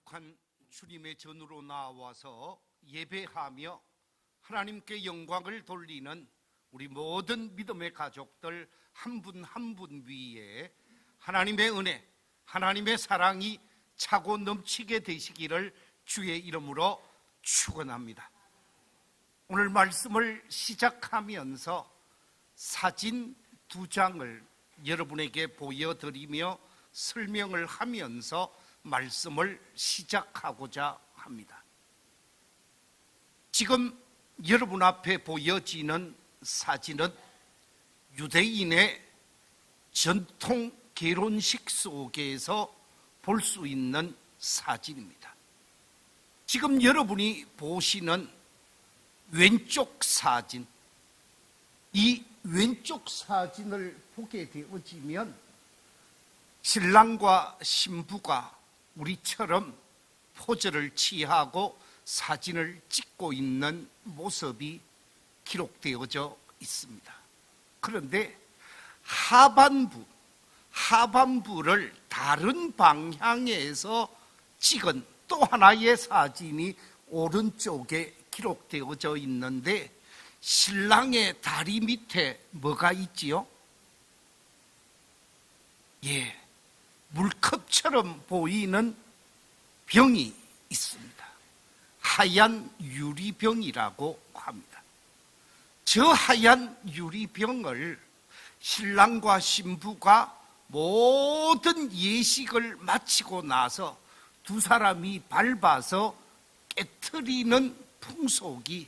거룩한 주님의 전으로 나와서 예배하며 하나님께 영광을 돌리는 우리 모든 믿음의 가족들 한 분 한 분 위에 하나님의 은혜, 하나님의 사랑이 차고 넘치게 되시기를 주의 이름으로 축원합니다. 오늘 말씀을 시작하면서 사진 2장을 여러분에게 보여드리며 설명을 하면서 말씀을 시작하고자 합니다. 지금 여러분 앞에 보여지는 사진은 유대인의 전통 결혼식 속에서 볼 수 있는 사진입니다. 지금 여러분이 보시는 왼쪽 사진, 이 왼쪽 사진을 보게 되어지면 신랑과 신부가 우리처럼 포즈를 취하고 사진을 찍고 있는 모습이 기록되어져 있습니다. 그런데 하반부를 다른 방향에서 찍은 또 하나의 사진이 오른쪽에 기록되어져 있는데 신랑의 다리 밑에 뭐가 있지요? 물컵처럼 보이는 병이 있습니다. 하얀 유리병이라고 합니다. 저 하얀 유리병을 신랑과 신부가 모든 예식을 마치고 나서 두 사람이 밟아서 깨트리는 풍속이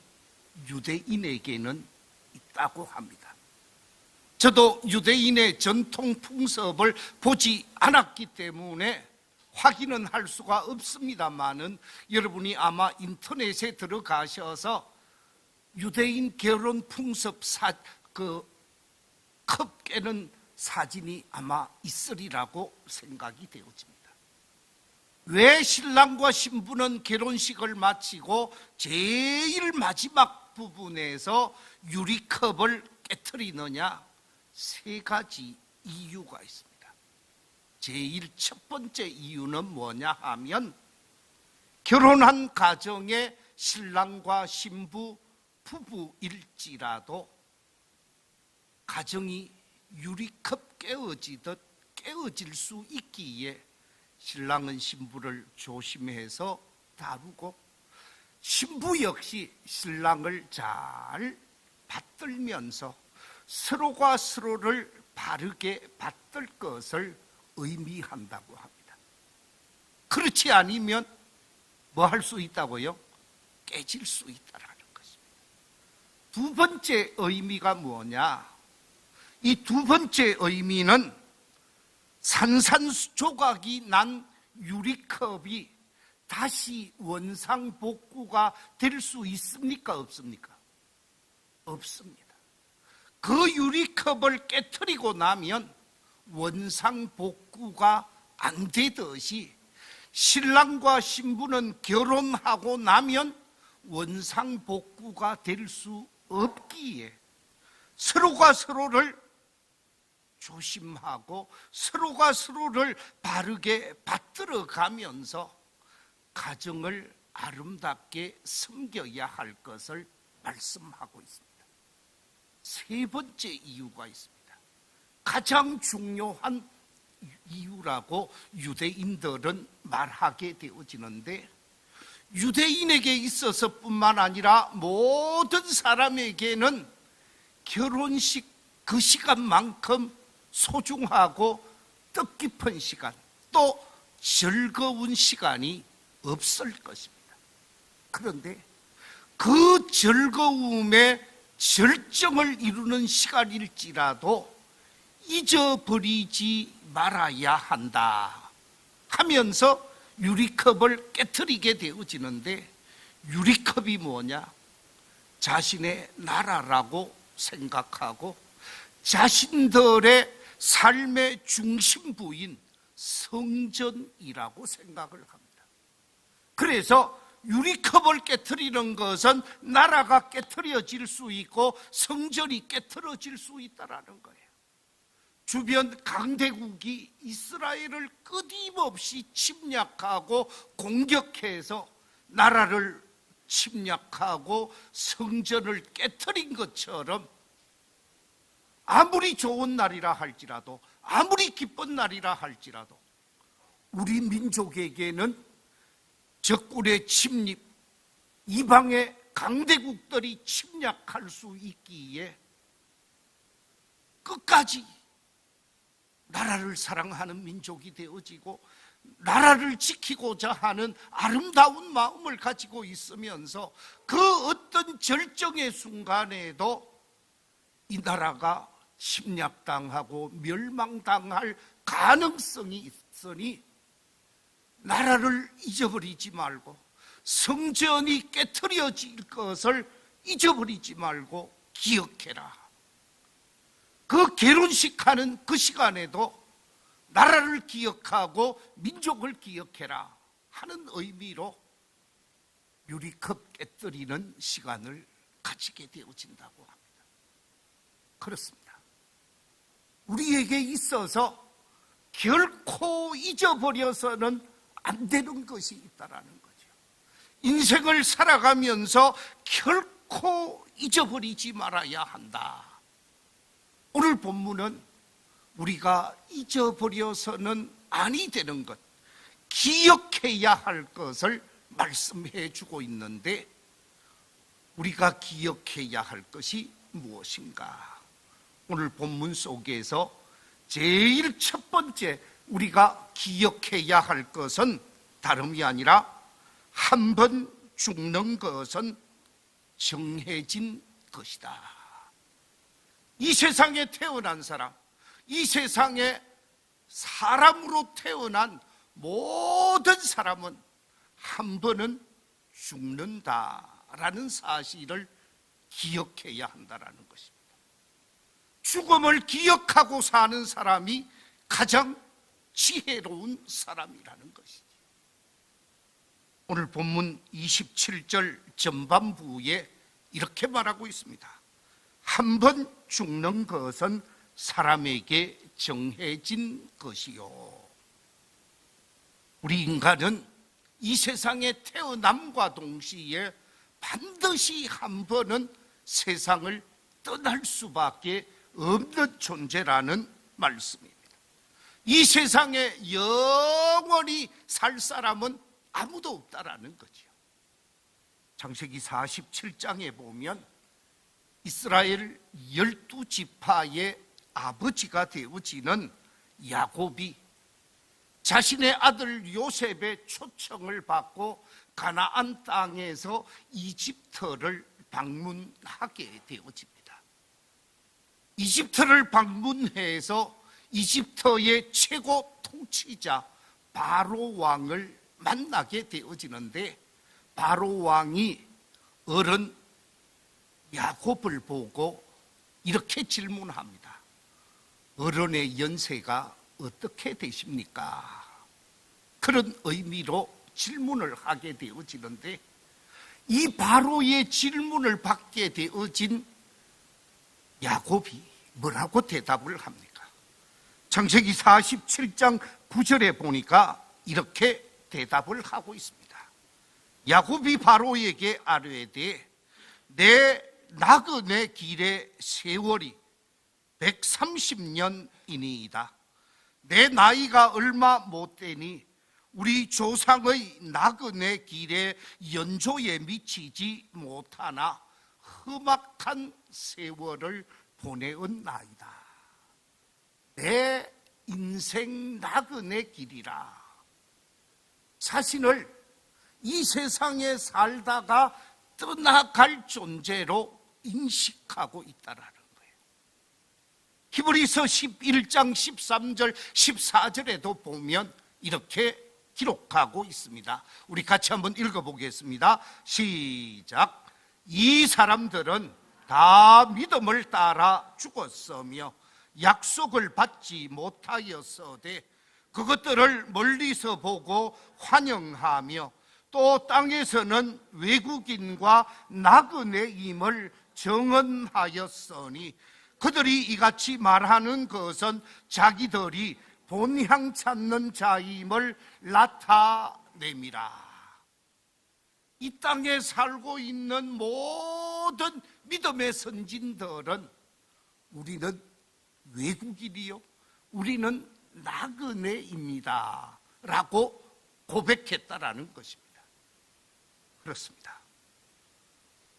유대인에게는 있다고 합니다. 저도 유대인의 전통 풍습을 보지 않았기 때문에 확인은 할 수가 없습니다만은 여러분이 아마 인터넷에 들어가셔서 유대인 결혼 풍습 컵 깨는 사진이 아마 있으리라고 생각이 되어집니다. 왜 신랑과 신부는 결혼식을 마치고 제일 마지막 부분에서 유리컵을 깨트리느냐? 3가지 이유가 있습니다. 제일 첫 번째 이유는 뭐냐 하면 결혼한 가정에 신랑과 신부 부부일지라도 가정이 유리컵 깨어지듯 깨어질 수 있기에 신랑은 신부를 조심해서 다루고 신부 역시 신랑을 잘 받들면서 서로가 서로를 바르게 받들 것을 의미한다고 합니다. 그렇지 않으면 뭐 할 수 있다고요? 깨질 수 있다라는 것입니다. 두 번째 의미가 뭐냐? 이 두 번째 의미는 산산조각이 난 유리컵이 다시 원상복구가 될 수 있습니까? 없습니까? 없습니다. 그 유리컵을 깨트리고 나면 원상복구가 안 되듯이 신랑과 신부는 결혼하고 나면 원상복구가 될 수 없기에 서로가 서로를 조심하고 서로가 서로를 바르게 받들어 가면서 가정을 아름답게 섬겨야 할 것을 말씀하고 있습니다. 3번째 이유가 있습니다. 가장 중요한 이유라고 유대인들은 말하게 되어지는데 유대인에게 있어서 뿐만 아니라 모든 사람에게는 결혼식 그 시간만큼 소중하고 뜻깊은 시간 또 즐거운 시간이 없을 것입니다. 그런데 그 즐거움의 절정을 이루는 시간일지라도 잊어버리지 말아야 한다 하면서 유리컵을 깨트리게 되어지는데 유리컵이 뭐냐? 자신의 나라라고 생각하고 자신들의 삶의 중심부인 성전이라고 생각을 합니다. 그래서 유리컵을 깨트리는 것은 나라가 깨트려질 수 있고 성전이 깨트려질 수 있다는 거예요. 주변 강대국이 이스라엘을 끊임없이 침략하고 공격해서 나라를 침략하고 성전을 깨트린 것처럼 아무리 좋은 날이라 할지라도, 아무리 기쁜 날이라 할지라도 우리 민족에게는 적군의 침입, 이방의 강대국들이 침략할 수 있기에 끝까지 나라를 사랑하는 민족이 되어지고 나라를 지키고자 하는 아름다운 마음을 가지고 있으면서 그 어떤 절정의 순간에도 이 나라가 침략당하고 멸망당할 가능성이 있으니 나라를 잊어버리지 말고 성전이 깨트려질 것을 잊어버리지 말고 기억해라. 그 결혼식하는 그 시간에도 나라를 기억하고 민족을 기억해라 하는 의미로 유리컵 깨뜨리는 시간을 가지게 되어진다고 합니다. 그렇습니다. 우리에게 있어서 결코 잊어버려서는 안 되는 것이 있다라는 거죠. 인생을 살아가면서 결코 잊어버리지 말아야 한다. 오늘 본문은 우리가 잊어버려서는 아니 되는 것, 기억해야 할 것을 말씀해 주고 있는데 우리가 기억해야 할 것이 무엇인가? 오늘 본문 속에서 제일 첫 번째 우리가 기억해야 할 것은 다름이 아니라 한 번 죽는 것은 정해진 것이다. 이 세상에 태어난 사람, 이 세상에 사람으로 태어난 모든 사람은 한 번은 죽는다라는 사실을 기억해야 한다라는 것입니다. 죽음을 기억하고 사는 사람이 가장 지혜로운 사람이라는 것이지. 오늘 본문 27절 전반부에 이렇게 말하고 있습니다. 한 번 죽는 것은 사람에게 정해진 것이요. 우리 인간은 이 세상에 태어남과 동시에 반드시 한 번은 세상을 떠날 수밖에 없는 존재라는 말씀입니다. 이 세상에 영원히 살 사람은 아무도 없다라는 거죠. 창세기 47장에 보면 이스라엘 12지파의 아버지가 되어지는 야곱이 자신의 아들 요셉의 초청을 받고 가나안 땅에서 이집트를 방문하게 되어집니다. 이집트를 방문해서 이집트의 최고 통치자 바로 왕을 만나게 되어지는데 바로 왕이 어른 야곱을 보고 이렇게 질문합니다. 어른의 연세가 어떻게 되십니까? 그런 의미로 질문을 하게 되어지는데 이 바로의 질문을 받게 되어진 야곱이 뭐라고 대답을 합니까? 창세기 47장 9절에 보니까 이렇게 대답을 하고 있습니다. 야곱이 바로에게 아뢰되 내 나그네 길의 세월이 130년이니이다. 내 나이가 얼마 못 되니 우리 조상의 나그네 길의 연조에 미치지 못하나 험악한 세월을 보내었나이다. 내 인생 나그네 길이라. 자신을 이 세상에 살다가 떠나갈 존재로 인식하고 있다라는 거예요. 히브리서 11장 13절 14절에도 보면 이렇게 기록하고 있습니다. 우리 같이 한번 읽어보겠습니다. 시작. 이 사람들은 다 믿음을 따라 죽었으며 약속을 받지 못하였으되 그것들을 멀리서 보고 환영하며 또 땅에서는 외국인과 나그네임을 정언하였으니 그들이 이같이 말하는 것은 자기들이 본향 찾는 자임을 나타냅니다. 이 땅에 살고 있는 모든 믿음의 선진들은 우리는 외국인이요, 우리는 나그네입니다 라고 고백했다라는 것입니다. 그렇습니다.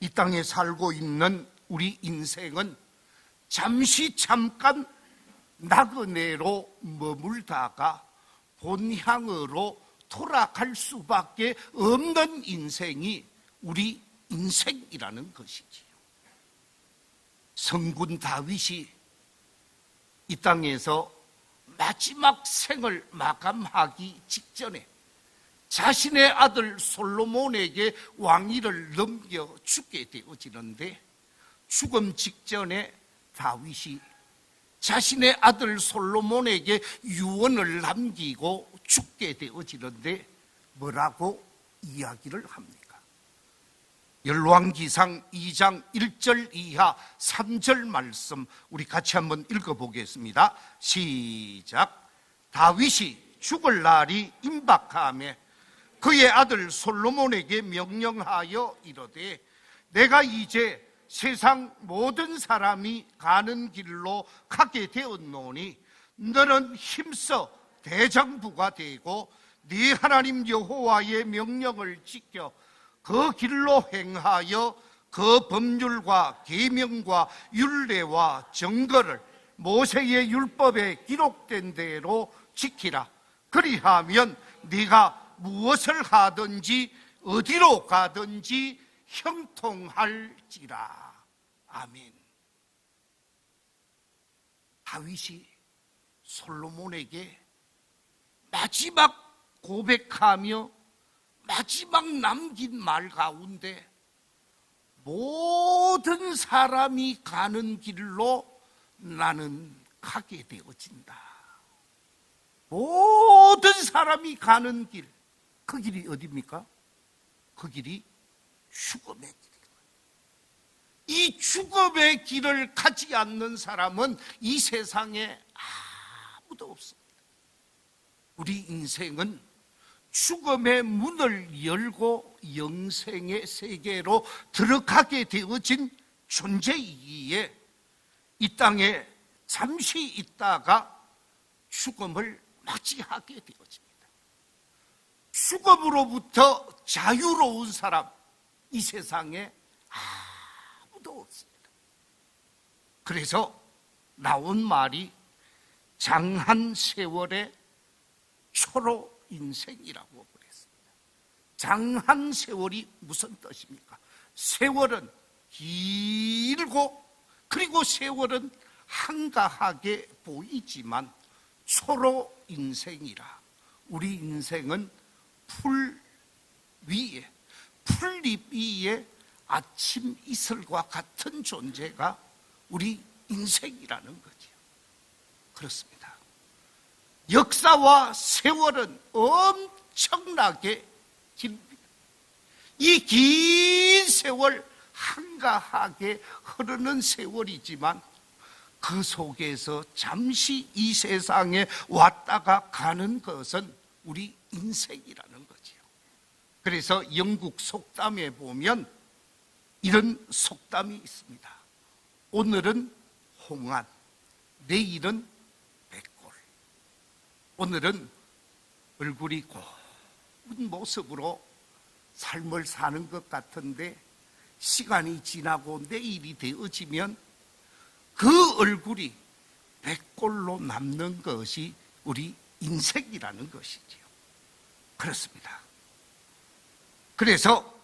이 땅에 살고 있는 우리 인생은 잠깐 나그네로 머물다가 본향으로 돌아갈 수밖에 없는 인생이 우리 인생이라는 것이지요. 성군 다윗이 이 땅에서 마지막 생을 마감하기 직전에 자신의 아들 솔로몬에게 왕위를 넘겨 죽게 되어지는데, 죽음 직전에 다윗이 자신의 아들 솔로몬에게 유언을 남기고 죽게 되어지는데 뭐라고 이야기를 합니까? 열왕기상 2장 1절 이하 3절 말씀 우리 같이 한번 읽어보겠습니다. 시작. 다윗이 죽을 날이 임박하며 그의 아들 솔로몬에게 명령하여 이르되, 내가 이제 세상 모든 사람이 가는 길로 가게 되었노니 너는 힘써 대장부가 되고 네 하나님 여호와의 명령을 지켜 그 길로 행하여 그 법률과 계명과 율례와 정거를 모세의 율법에 기록된 대로 지키라. 그리하면 네가 무엇을 하든지 어디로 가든지 형통할지라. 아멘. 다윗이 솔로몬에게 마지막 고백하며 마지막 남긴 말 가운데 모든 사람이 가는 길로 나는 가게 되어진다. 모든 사람이 가는 길, 그 길이 어디입니까? 그 길이 죽음의 길입니다. 이 죽음의 길을 가지 않는 사람은 이 세상에 아무도 없습니다. 우리 인생은 죽음의 문을 열고 영생의 세계로 들어가게 되어진 존재이기에 이 땅에 잠시 있다가 죽음을 맞이하게 되어집니다. 죽음으로부터 자유로운 사람, 이 세상에 아무도 없습니다. 그래서 나온 말이 장한 세월의 초로 인생이라고 그랬습니다. 장한 세월이 무슨 뜻입니까? 세월은 길고 그리고 세월은 한가하게 보이지만 초로 인생이라. 우리 인생은 풀 위에, 풀잎 위에 아침 이슬과 같은 존재가 우리 인생이라는 거죠. 그렇습니다. 역사와 세월은 엄청나게 깁니다. 이 긴 세월 한가하게 흐르는 세월이지만 그 속에서 잠시 이 세상에 왔다가 가는 것은 우리 인생이라는 거지요. 그래서 영국 속담에 보면 이런 속담이 있습니다. 오늘은 홍안, 내일은 백골. 오늘은 얼굴이 고운 모습으로 삶을 사는 것 같은데 시간이 지나고 내일이 되어지면 그 얼굴이 백골로 남는 것이 우리 인생이라는 것이지요. 그렇습니다. 그래서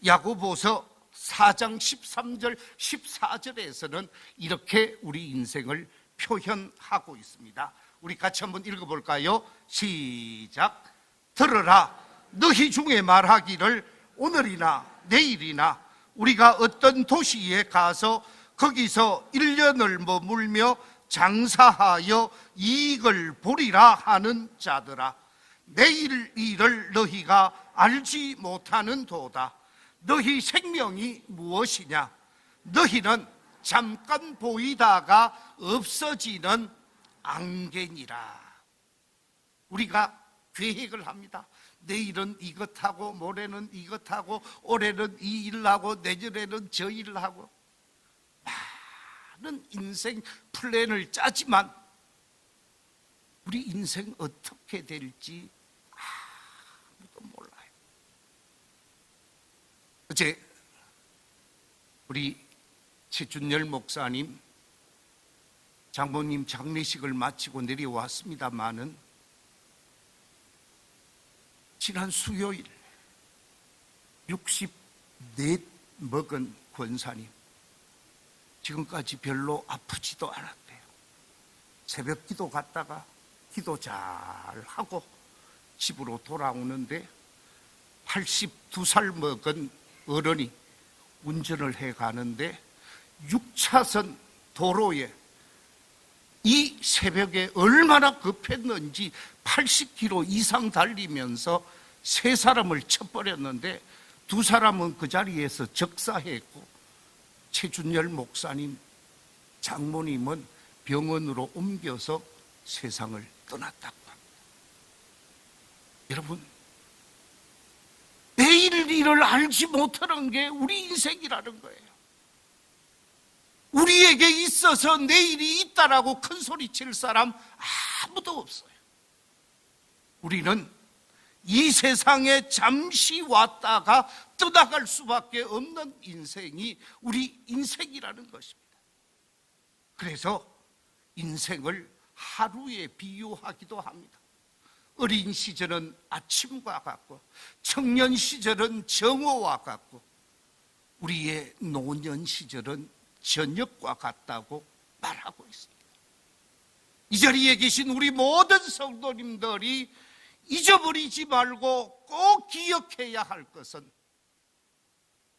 야고보서 4장 13절 14절에서는 이렇게 우리 인생을 표현하고 있습니다. 우리 같이 한번 읽어볼까요? 시작. 들으라, 너희 중에 말하기를 오늘이나 내일이나 우리가 어떤 도시에 가서 거기서 1년을 머물며 장사하여 이익을 보리라 하는 자들아, 내일 일을 너희가 알지 못하는 도다. 너희 생명이 무엇이냐? 너희는 잠깐 보이다가 없어지는 안개니라. 우리가 계획을 합니다. 내일은 이것하고 모레는 이것하고 올해는 이 일하고 내년에는 저 일을 하고 많은 인생 플랜을 짜지만 우리 인생 어떻게 될지 아무도 몰라요. 어제 우리 최준열 목사님 장모님 장례식을 마치고 내려왔습니다마는 지난 수요일 64 먹은 권사님 지금까지 별로 아프지도 않았대요. 새벽 기도 갔다가 기도 잘 하고 집으로 돌아오는데 82살 먹은 어른이 운전을 해 가는데 6차선 도로에 이 새벽에 얼마나 급했는지 80km 이상 달리면서 세 사람을 쳐버렸는데 두 사람은 그 자리에서 적사했고 최준열 목사님 장모님은 병원으로 옮겨서 세상을 떠났다고 합니다. 여러분, 내일 일을 알지 못하는 게 우리 인생이라는 거예요. 우리에게 있어서 내일이 있다라고 큰 소리 칠 사람 아무도 없어요. 우리는 이 세상에 잠시 왔다가 떠나갈 수밖에 없는 인생이 우리 인생이라는 것입니다. 그래서 인생을 하루에 비유하기도 합니다. 어린 시절은 아침과 같고 청년 시절은 정오와 같고 우리의 노년 시절은 저녁과 같다고 말하고 있습니다. 이 자리에 계신 우리 모든 성도님들이 잊어버리지 말고 꼭 기억해야 할 것은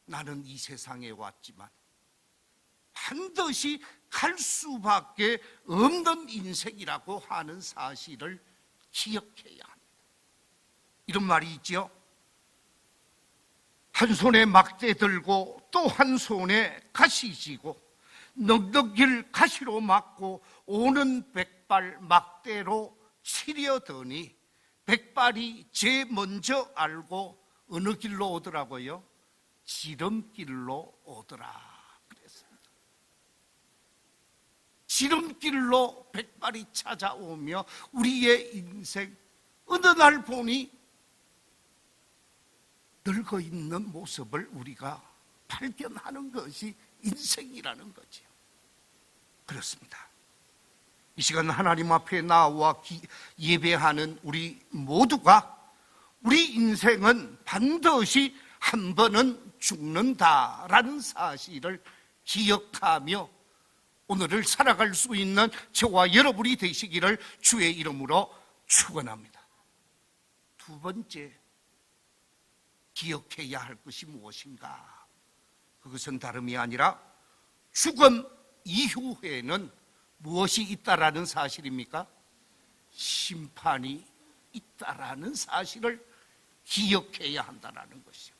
나는 이 세상에 왔지만 반드시 갈 수밖에 없는 인생이라고 하는 사실을 기억해야 합니다. 이런 말이 있죠. 한 손에 막대 들고 또 한 손에 가시 쥐고 넉넉일 가시로 막고 오는 백발 막대로 치려더니 백발이 제 먼저 알고 어느 길로 오더라고요? 지름길로 오더라 그랬습니다. 지름길로 백발이 찾아오며 우리의 인생 어느 날 보니 늙어 있는 모습을 우리가 발견하는 것이 인생이라는 거죠. 그렇습니다. 이 시간 하나님 앞에 나와 예배하는 우리 모두가 우리 인생은 반드시 한 번은 죽는다라는 사실을 기억하며 오늘을 살아갈 수 있는 저와 여러분이 되시기를 주의 이름으로 축원합니다. 두 번째, 기억해야 할 것이 무엇인가? 그것은 다름이 아니라 죽음 이후에는 무엇이 있다라는 사실입니까? 심판이 있다라는 사실을 기억해야 한다라는 것이요.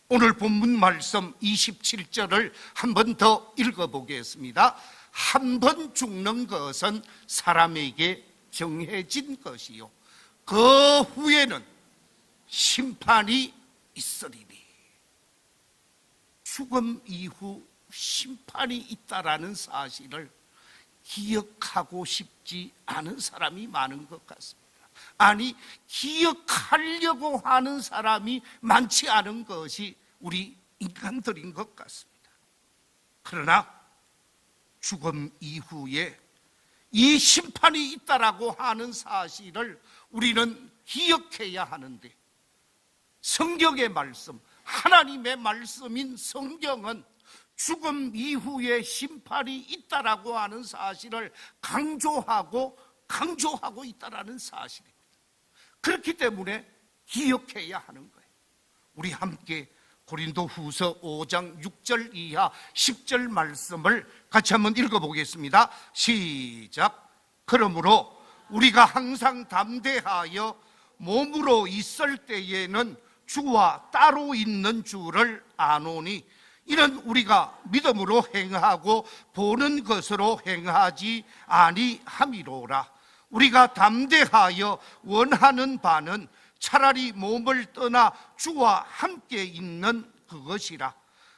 오늘 본문 말씀 27절을 한 번 더 읽어보겠습니다. 한 번 죽는 것은 사람에게 정해진 것이요 그 후에는 심판이 있으리니. 죽음 이후 심판이 있다라는 사실을 기억하고 싶지 않은 사람이 많은 것 같습니다. 아니, 기억하려고 하는 사람이 많지 않은 것이 우리 인간들인 것 같습니다. 그러나 죽음 이후에 이 심판이 있다라고 하는 사실을 우리는 기억해야 하는데, 성경의 말씀, 하나님의 말씀인 성경은 죽음 이후에 심판이 있다라고 하는 사실을 강조하고 있다라는 사실입니다. 그렇기 때문에 기억해야 하는 거예요. 우리 함께 고린도후서 5장 6절 이하 10절 말씀을 같이 한번 읽어보겠습니다. 시작. 그러므로 우리가 항상 담대하여 몸으로 있을 때에는 주와 따로 있는 줄을 아노니 이는 우리가 믿음으로 행하고 보는 것으로 행하지 아니함이로라. 우리가 담대하여 원하는 바는 차라리 몸을 떠나 주와 함께 있는 그것이라.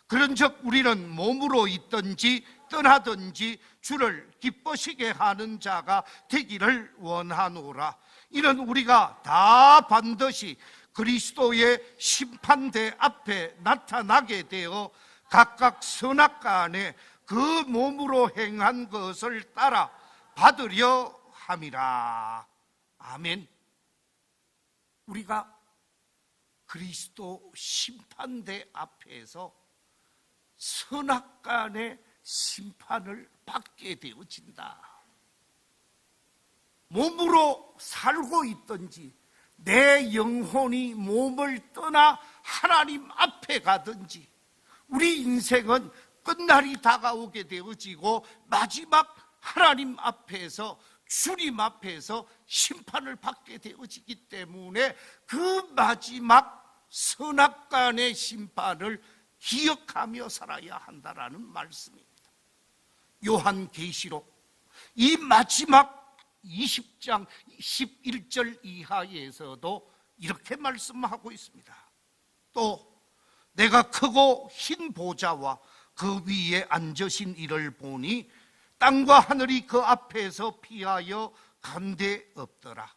그런즉 우리는 몸으로 있든지 떠나든지 주를 기뻐시게 하는 자가 되기를 원하노라. 이는 우리가 다 반드시 그리스도의 심판대 앞에 나타나게 되어 각각 선악간에 그 몸으로 행한 것을 따라 받으려 함이라. 아멘. 우리가 그리스도 심판대 앞에서 선악간의 심판을 받게 되어진다. 몸으로 살고 있든지 내 영혼이 몸을 떠나 하나님 앞에 가든지 우리 인생은 끝날이 다가오게 되어지고 마지막 하나님 앞에서 주님 앞에서 심판을 받게 되어지기 때문에 그 마지막 선악간의 심판을 기억하며 살아야 한다라는 말씀입니다. 요한계시록 이 마지막 20장 11절 이하에서도 이렇게 말씀하고 있습니다. 또 내가 크고 흰 보좌와 그 위에 앉으신 이를 보니 땅과 하늘이 그 앞에서 피하여 간데 없더라.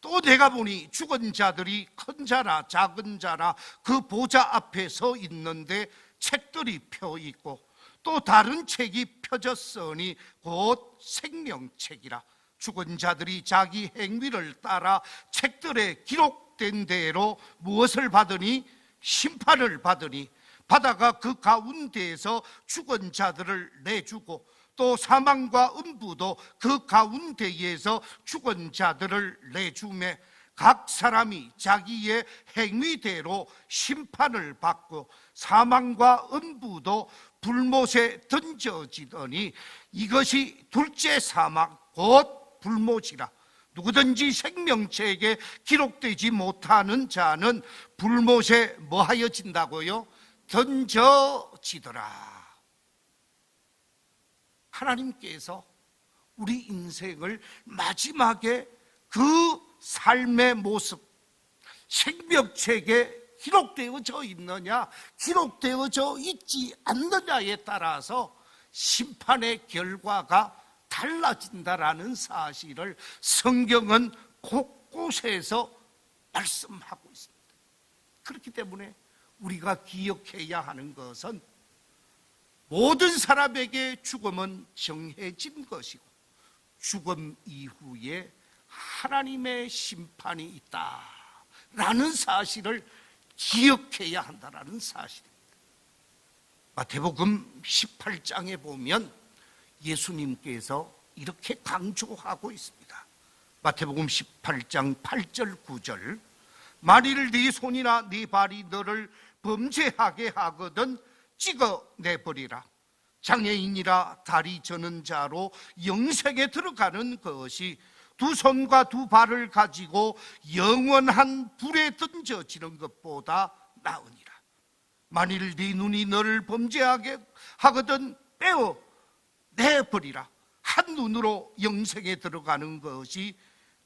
또 내가 보니 죽은 자들이 큰 자나 작은 자나 그 보좌 앞에 서 있는데 책들이 펴 있고 또 다른 책이 펴졌으니 곧 생명책이라. 죽은 자들이 자기 행위를 따라 책들에 기록된 대로 무엇을 받으니? 심판을 받으니 바다가 그 가운데에서 죽은 자들을 내주고 또 사망과 음부도 그 가운데에서 죽은 자들을 내주매 각 사람이 자기의 행위대로 심판을 받고 사망과 음부도 불못에 던져지더니 이것이 둘째 사망 곧 불못이라. 누구든지 생명책에 기록되지 못하는 자는 불못에 뭐하여진다고요? 던져지더라. 하나님께서 우리 인생을 마지막에 그 삶의 모습, 생명책에 기록되어져 있느냐, 기록되어져 있지 않느냐에 따라서 심판의 결과가 달라진다라는 사실을 성경은 곳곳에서 말씀하고 있습니다. 그렇기 때문에 우리가 기억해야 하는 것은 모든 사람에게 죽음은 정해진 것이고 죽음 이후에 하나님의 심판이 있다라는 사실을 기억해야 한다라는 사실입니다. 마태복음 18장에 보면 예수님께서 이렇게 강조하고 있습니다. 마태복음 18장 8절 9절 만일 네 손이나 네 발이 너를 범죄하게 하거든 찍어내버리라. 장애인이라 다리 저는 자로 영생에 들어가는 것이 두 손과 두 발을 가지고 영원한 불에 던져지는 것보다 나으니라. 만일 네 눈이 너를 범죄하게 하거든 빼어내버리라. 한 눈으로 영생에 들어가는 것이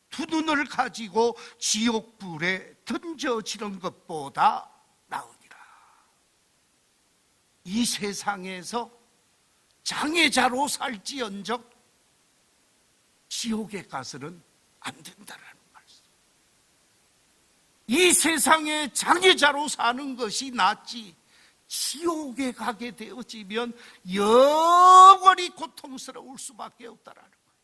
두 눈을 가지고 지옥불에 던져지는 것보다 나으니라. 이 세상에서 장애자로 살지언정 지옥에 가서는 안 된다라는 말씀. 이 세상에 장애자로 사는 것이 낫지 지옥에 가게 되어지면 영원히 고통스러울 수밖에 없다라는 거예요.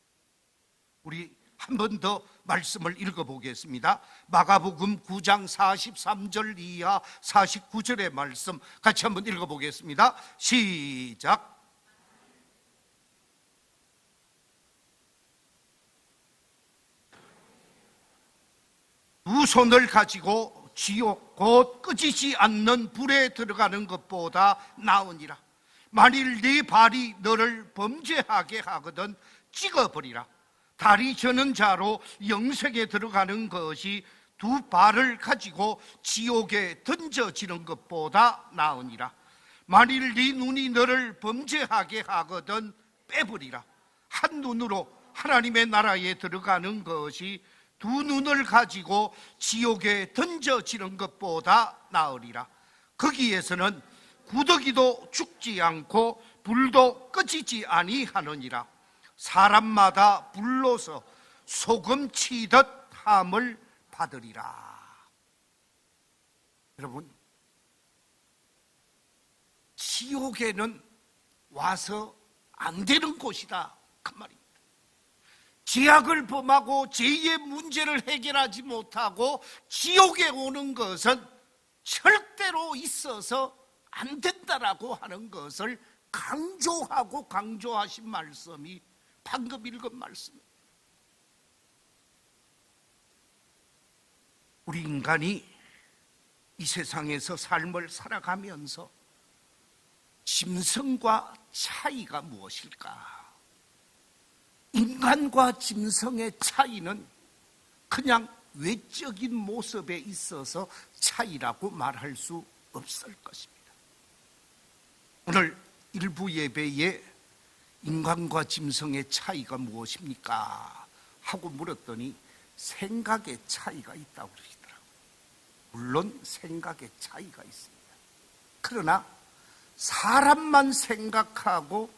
우리 한 번 더 말씀을 읽어보겠습니다. 마가복음 9장 43절 이하 49절의 말씀 같이 한번 읽어보겠습니다. 시작. 두 손을 가지고 지옥 곧 끄지지 않는 불에 들어가는 것보다 나으니라. 만일 네 발이 너를 범죄하게 하거든 찍어버리라. 다리 저는 자로 영생에 들어가는 것이 두 발을 가지고 지옥에 던져지는 것보다 나으니라. 만일 네 눈이 너를 범죄하게 하거든 빼버리라. 한 눈으로 하나님의 나라에 들어가는 것이 두 눈을 가지고 지옥에 던져지는 것보다 나으리라. 거기에서는 구더기도 죽지 않고 불도 꺼지지 아니하느니라. 사람마다 불로서 소금 치듯 함을 받으리라. 여러분, 지옥에는 와서 안 되는 곳이다 그 말입니다. 죄악을 범하고 죄의 문제를 해결하지 못하고 지옥에 오는 것은 절대로 있어서 안 된다라고 하는 것을 강조하고 강조하신 말씀이 방금 읽은 말씀입니다. 우리 인간이 이 세상에서 삶을 살아가면서 짐승과 차이가 무엇일까? 인간과 짐승의 차이는 그냥 외적인 모습에 있어서 차이라고 말할 수 없을 것입니다. 오늘 일부 예배에 인간과 짐승의 차이가 무엇입니까? 하고 물었더니 생각의 차이가 있다고 그러시더라고요. 물론 생각의 차이가 있습니다. 그러나 사람만 생각하고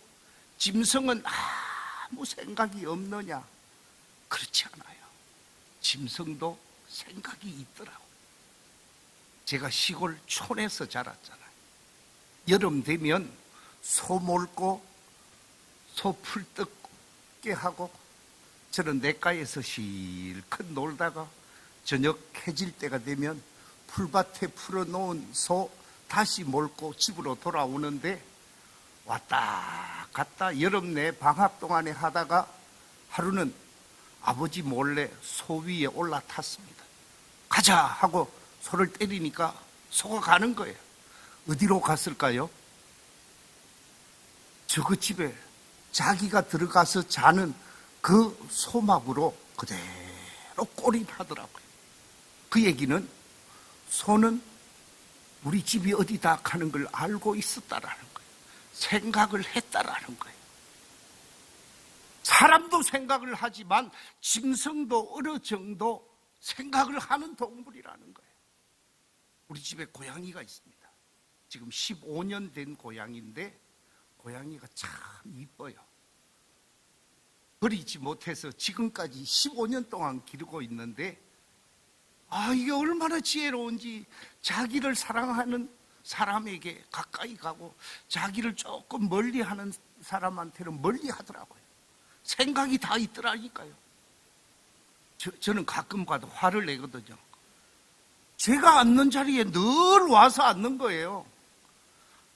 짐승은 아무 생각이 없느냐? 그렇지 않아요. 짐승도 생각이 있더라고요. 제가 시골 촌에서 자랐잖아요. 여름 되면 소 몰고 소 풀 뜯게 하고 저는 냇가에서 실컷 놀다가 저녁 해질 때가 되면 풀밭에 풀어놓은 소 다시 몰고 집으로 돌아오는데 왔다 갔다 여름 내 방학 동안에 하다가 하루는 아버지 몰래 소 위에 올라탔습니다. 가자 하고 소를 때리니까 소가 가는 거예요. 어디로 갔을까요? 저그 집에 자기가 들어가서 자는 그 소막으로 그대로 꼬리하더라고요. 그 얘기는 소는 우리 집이 어디다 가는 걸 알고 있었다라는 거예요. 생각을 했다라는 거예요. 사람도 생각을 하지만 짐승도 어느 정도 생각을 하는 동물이라는 거예요. 우리 집에 고양이가 있습니다. 지금 15년 된 고양이인데 고양이가 참 이뻐요. 버리지 못해서 지금까지 15년 동안 기르고 있는데 이게 얼마나 지혜로운지 자기를 사랑하는 사람에게 가까이 가고 자기를 조금 멀리하는 사람한테는 멀리하더라고요. 생각이 다 있더라니까요. 저는 가끔 가도 화를 내거든요. 제가 앉는 자리에 늘 와서 앉는 거예요.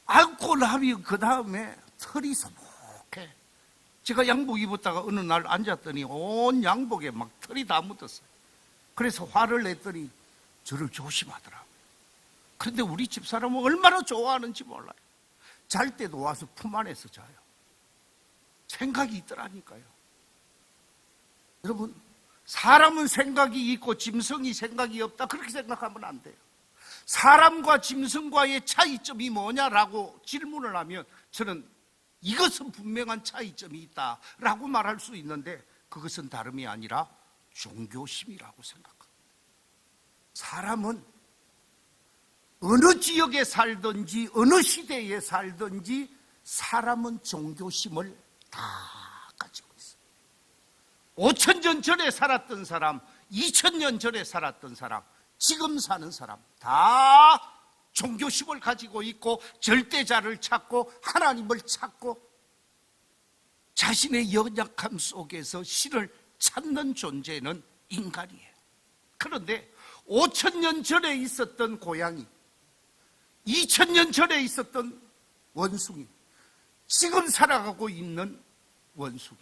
앉고 나면 그 다음에 털이 소복해. 제가 양복 입었다가 어느 날 앉았더니 온 양복에 막 털이 다 묻었어요. 그래서 화를 냈더니 저를 조심하더라고요. 그런데 우리 집사람은 얼마나 좋아하는지 몰라요. 잘 때도 와서 품 안에서 자요. 생각이 있더라니까요. 여러분, 사람은 생각이 있고 짐승이 생각이 없다 그렇게 생각하면 안 돼요. 사람과 짐승과의 차이점이 뭐냐라고 질문을 하면 저는 이것은 분명한 차이점이 있다라고 말할 수 있는데 그것은 다름이 아니라 종교심이라고 생각합니다. 사람은 어느 지역에 살든지 어느 시대에 살든지 사람은 종교심을 다 가지고 있어요. 5,000년 전에 살았던 사람, 2,000년 전에 살았던 사람, 지금 사는 사람 다 종교심을 가지고 있고 절대자를 찾고 하나님을 찾고 자신의 연약함 속에서 신을 찾는 존재는 인간이에요. 그런데 5,000년 전에 있었던 고양이, 2,000년 전에 있었던 원숭이, 지금 살아가고 있는 원숭이.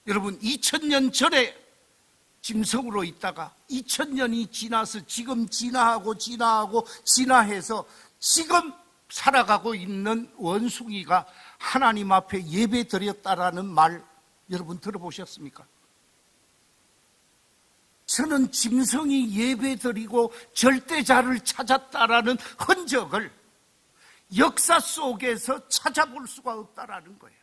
여러분, 2,000년 전에 짐승으로 있다가 2,000년이 지나서 지금 진화하고 진화해서 지금 살아가고 있는 원숭이가 하나님 앞에 예배 드렸다라는 말 여러분 들어보셨습니까? 저는 짐승이 예배 드리고 절대자를 찾았다라는 흔적을 역사 속에서 찾아볼 수가 없다라는 거예요.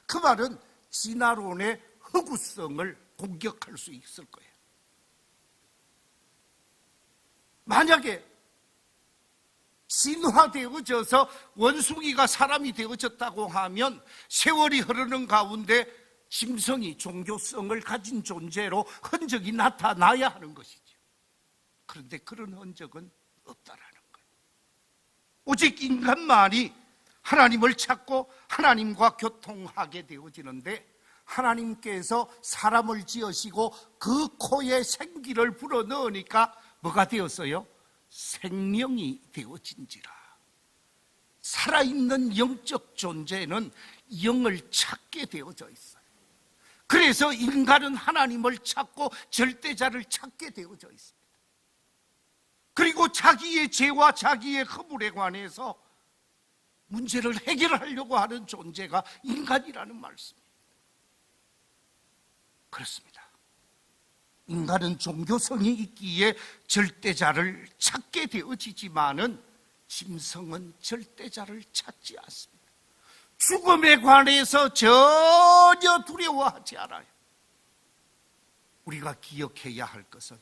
그 말은 진화론의 허구성을 공격할 수 있을 거예요. 만약에 진화되어져서 원숭이가 사람이 되어졌다고 하면 세월이 흐르는 가운데 짐승이 종교성을 가진 존재로 흔적이 나타나야 하는 것이죠. 그런데 그런 흔적은 없다라는 거예요. 오직 인간만이 하나님을 찾고 하나님과 교통하게 되어지는데, 하나님께서 사람을 지으시고 그 코에 생기를 불어넣으니까 뭐가 되었어요? 생명이 되어진지라. 살아있는 영적 존재는 영을 찾게 되어져 있어요. 그래서 인간은 하나님을 찾고 절대자를 찾게 되어져 있습니다. 그리고 자기의 죄와 자기의 허물에 관해서 문제를 해결하려고 하는 존재가 인간이라는 말씀입니다. 그렇습니다. 인간은 종교성이 있기에 절대자를 찾게 되어지지만은 짐승은 절대자를 찾지 않습니다. 죽음에 관해서 전혀 두려워하지 않아요. 우리가 기억해야 할 것은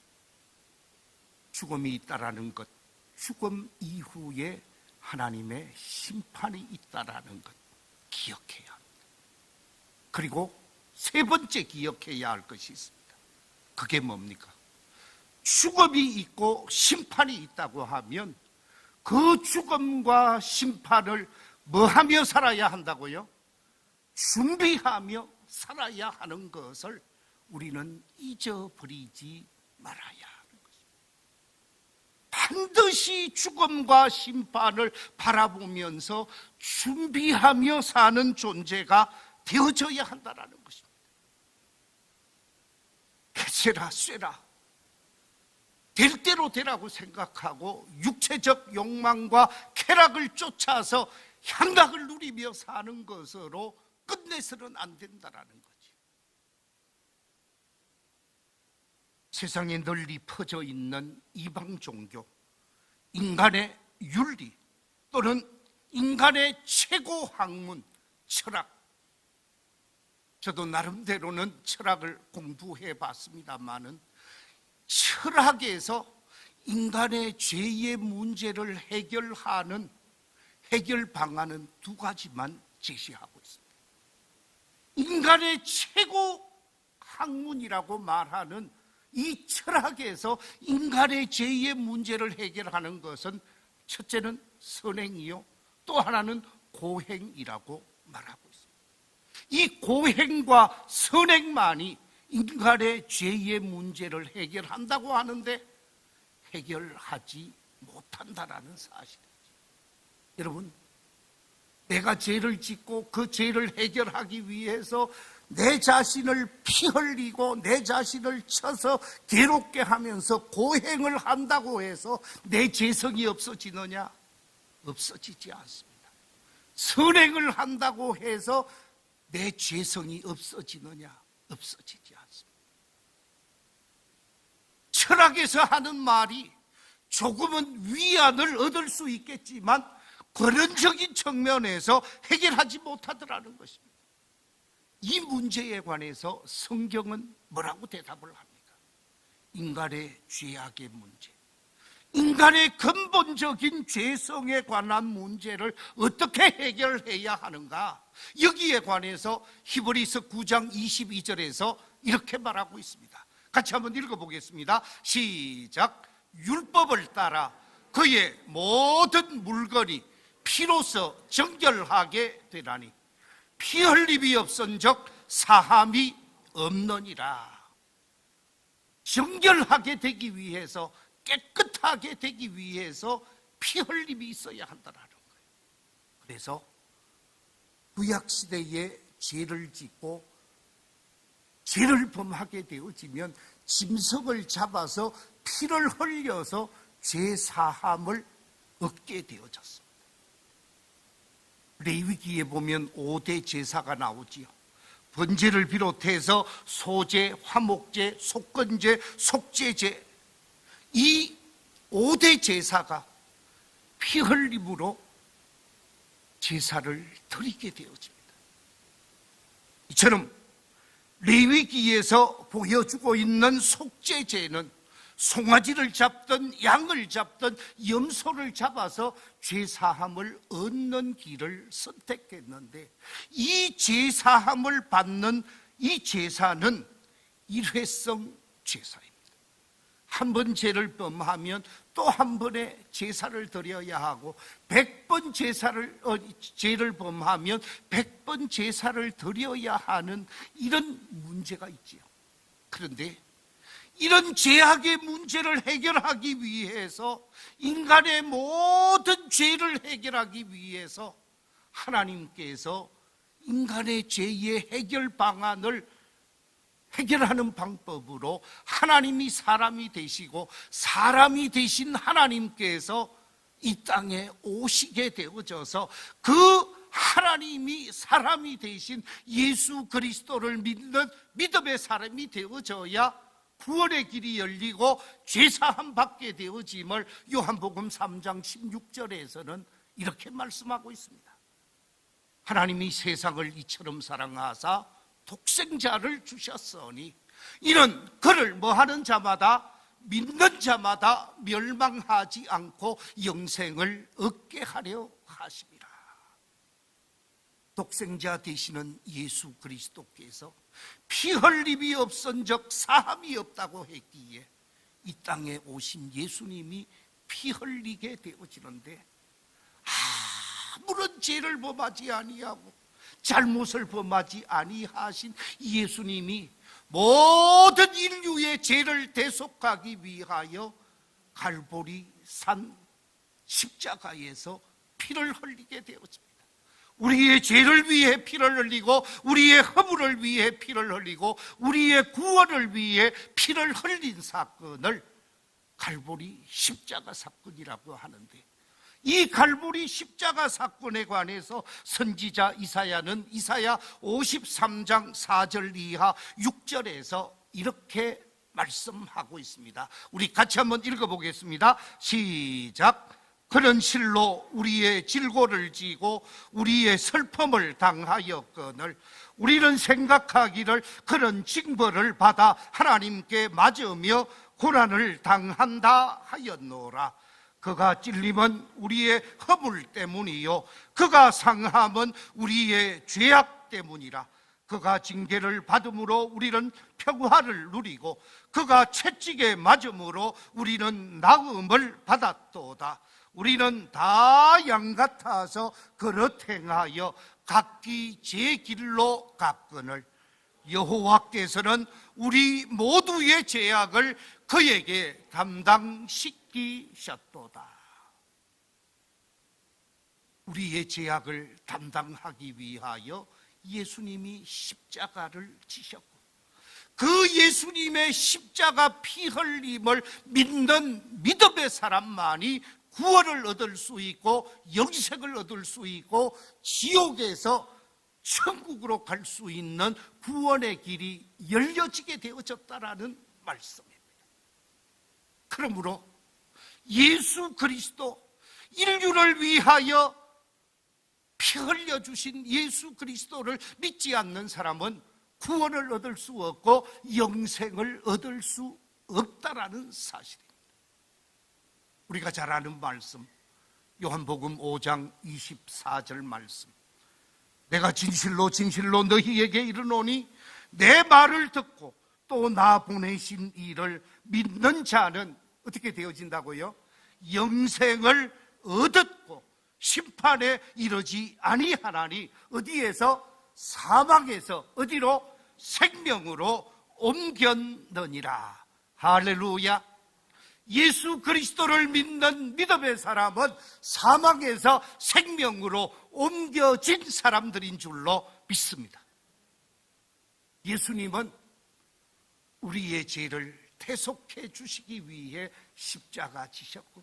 죽음이 있다라는 것, 죽음 이후에 하나님의 심판이 있다라는 것 기억해야 합니다. 그리고 세 번째 기억해야 할 것이 있습니다. 그게 뭡니까? 죽음이 있고 심판이 있다고 하면 그 죽음과 심판을 뭐하며 살아야 한다고요? 준비하며 살아야 하는 것을 우리는 잊어버리지 말아야 하는 것입니다. 반드시 죽음과 심판을 바라보면서 준비하며 사는 존재가 되어져야 한다는 것입니다. 해세라 쇠라 될 대로 되라고 생각하고 육체적 욕망과 쾌락을 쫓아서 향락을 누리며 사는 것으로 끝내서는 안 된다는 거지. 세상에 널리 퍼져 있는 이방 종교, 인간의 윤리 또는 인간의 최고 학문, 철학, 저도 나름대로는 철학을 공부해 봤습니다만은 철학에서 인간의 죄의 문제를 해결하는 해결 방안은 두 가지만 제시하고 있습니다. 인간의 최고 학문이라고 말하는 이 철학에서 인간의 죄의 문제를 해결하는 것은 첫째는 선행이요, 또 하나는 고행이라고 말하고 있습니다. 이 고행과 선행만이 인간의 죄의 문제를 해결한다고 하는데 해결하지 못한다라는 사실이죠. 여러분, 내가 죄를 짓고 그 죄를 해결하기 위해서 내 자신을 피 흘리고 내 자신을 쳐서 괴롭게 하면서 고행을 한다고 해서 내 죄성이 없어지느냐? 없어지지 않습니다. 선행을 한다고 해서 내 죄성이 없어지느냐? 없어지지 않습니다. 철학에서 하는 말이 조금은 위안을 얻을 수 있겠지만 근원적인 측면에서 해결하지 못하더라는 것입니다. 이 문제에 관해서 성경은 뭐라고 대답을 합니까? 인간의 죄악의 문제, 인간의 근본적인 죄성에 관한 문제를 어떻게 해결해야 하는가? 여기에 관해서 히브리서 9장 22절에서 이렇게 말하고 있습니다. 같이 한번 읽어보겠습니다. 시작. 율법을 따라 그의 모든 물건이 피로서 정결하게 되나니 피 흘림이 없은즉 사함이 없느니라. 정결하게 되기 위해서, 깨끗하게 되기 위해서 피 흘림이 있어야 한다는 거예요. 그래서 구약시대에 죄를 짓고 죄를 범하게 되어지면 짐승을 잡아서 피를 흘려서 죄 사함을 얻게 되어졌습니다. 레위기에 보면 5대 제사가 나오지요. 번제를 비롯해서 소제, 화목제, 속건제, 속죄제, 이 5대 제사가 피 흘림으로 제사를 드리게 되어집니다. 이처럼 레위기에서 보여주고 있는 속죄제는 송아지를 잡든 양을 잡든 염소를 잡아서 죄사함을 얻는 길을 선택했는데, 이 죄사함을 받는 이 제사는 일회성 제사입니다. 한 번 죄를 범하면 또 한 번의 제사를 드려야 하고, 100번 죄를 범하면 100번 제사를 드려야 하는 이런 문제가 있지요. 그런데 이런 죄악의 문제를 해결하기 위해서, 인간의 모든 죄를 해결하기 위해서 하나님께서 인간의 죄의 해결 방안을 해결하는 방법으로 하나님이 사람이 되시고, 사람이 되신 하나님께서 이 땅에 오시게 되어져서 그 하나님이 사람이 되신 예수 그리스도를 믿는 믿음의 사람이 되어져야 구원의 길이 열리고 죄사함 받게 되어짐을 요한복음 3장 16절에서는 이렇게 말씀하고 있습니다. 하나님이 세상을 이처럼 사랑하사 독생자를 주셨으니 이는 그를 뭐하는 자마다, 믿는 자마다 멸망하지 않고 영생을 얻게 하려 하심이라. 독생자 되시는 예수 그리스도께서 피 흘림이 없은즉 사함이 없다고 했기에 이 땅에 오신 예수님이 피 흘리게 되어지는데, 아무런 죄를 범하지 아니하고 잘못을 범하지 아니하신 예수님이 모든 인류의 죄를 대속하기 위하여 갈보리 산 십자가에서 피를 흘리게 되었습니다. 우리의 죄를 위해 피를 흘리고, 우리의 허물을 위해 피를 흘리고, 우리의 구원을 위해 피를 흘린 사건을 갈보리 십자가 사건이라고 하는데, 이 갈보리 십자가 사건에 관해서 선지자 이사야는 이사야 53장 4절 이하 6절에서 이렇게 말씀하고 있습니다. 우리 같이 한번 읽어보겠습니다. 시작. 그는 실로 우리의 질고를 지고 우리의 슬픔을 당하였거늘 우리는 생각하기를 그는 징벌을 받아 하나님께 맞으며 고난을 당한다 하였노라. 그가 찔림은 우리의 허물 때문이요 그가 상함은 우리의 죄악 때문이라. 그가 징계를 받음으로 우리는 평화를 누리고 그가 채찍에 맞음으로 우리는 나음을 받았도다. 우리는 다 양같아서 그릇 행하여 각기 제 길로 갔거늘 여호와께서는 우리 모두의 죄악을 그에게 담당시키셨도다. 우리의 죄악을 담당하기 위하여 예수님이 십자가를 지셨고, 그 예수님의 십자가 피 흘림을 믿는 믿음의 사람만이 구원을 얻을 수 있고 영생을 얻을 수 있고 지옥에서 천국으로 갈 수 있는 구원의 길이 열려지게 되어졌다라는 말씀입니다. 그러므로 예수 그리스도, 인류를 위하여 피 흘려주신 예수 그리스도를 믿지 않는 사람은 구원을 얻을 수 없고 영생을 얻을 수 없다라는 사실입니다. 우리가 잘 아는 말씀, 요한복음 5장 24절 말씀. 내가 진실로 진실로 너희에게 이르노니 내 말을 듣고 또 나 보내신 이를 믿는 자는 어떻게 되어진다고요? 영생을 얻었고 심판에 이르지 아니하나니 어디에서? 사망에서 어디로? 생명으로 옮겼느니라. 할렐루야. 예수 그리스도를 믿는 믿음의 사람은 사망에서 생명으로 옮겨진 사람들인 줄로 믿습니다. 예수님은 우리의 죄를 대속해 주시기 위해 십자가 지셨고,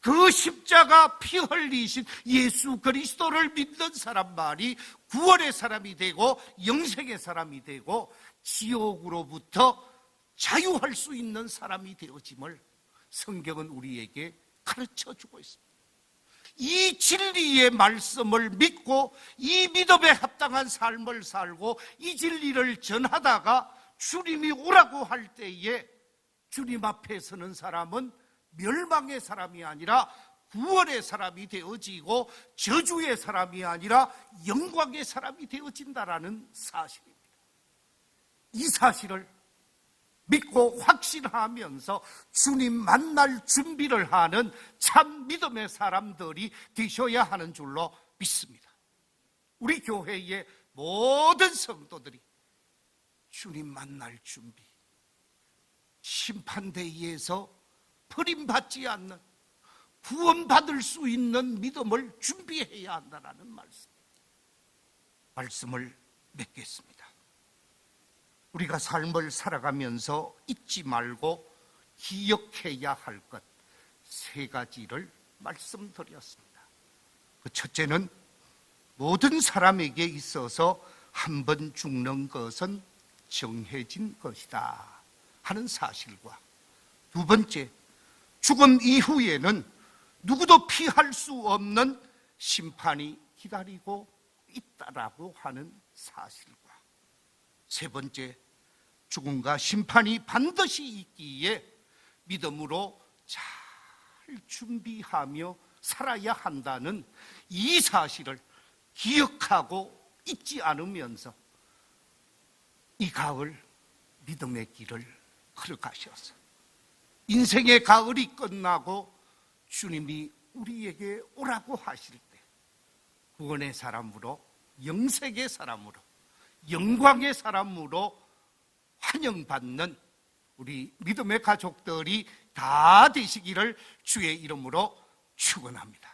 그 십자가 피 흘리신 예수 그리스도를 믿는 사람만이 구원의 사람이 되고 영생의 사람이 되고 지옥으로부터 자유할 수 있는 사람이 되어짐을 성경은 우리에게 가르쳐 주고 있습니다. 이 진리의 말씀을 믿고 이 믿음에 합당한 삶을 살고 이 진리를 전하다가 주님이 오라고 할 때에 주님 앞에 서는 사람은 멸망의 사람이 아니라 구원의 사람이 되어지고 저주의 사람이 아니라 영광의 사람이 되어진다라는 사실입니다. 이 사실을 믿고 확신하면서 주님 만날 준비를 하는 참 믿음의 사람들이 되셔야 하는 줄로 믿습니다. 우리 교회의 모든 성도들이 주님 만날 준비, 심판대에서 버림받지 않는 구원받을 수 있는 믿음을 준비해야 한다는 말씀을 맺겠습니다. 우리가 삶을 살아가면서 잊지 말고 기억해야 할 것 세 가지를 말씀드렸습니다. 그 첫째는 모든 사람에게 있어서 한 번 죽는 것은 정해진 것이다 하는 사실과, 두 번째, 죽음 이후에는 누구도 피할 수 없는 심판이 기다리고 있다라고 하는 사실과, 세 번째, 죽음과 심판이 반드시 있기에 믿음으로 잘 준비하며 살아야 한다는 이 사실을 기억하고 잊지 않으면서 이 가을 믿음의 길을 걸어가셔서 인생의 가을이 끝나고 주님이 우리에게 오라고 하실 때 구원의 사람으로, 영생의 사람으로, 영광의 사람으로 환영받는 우리 믿음의 가족들이 다 되시기를 주의 이름으로 축원합니다.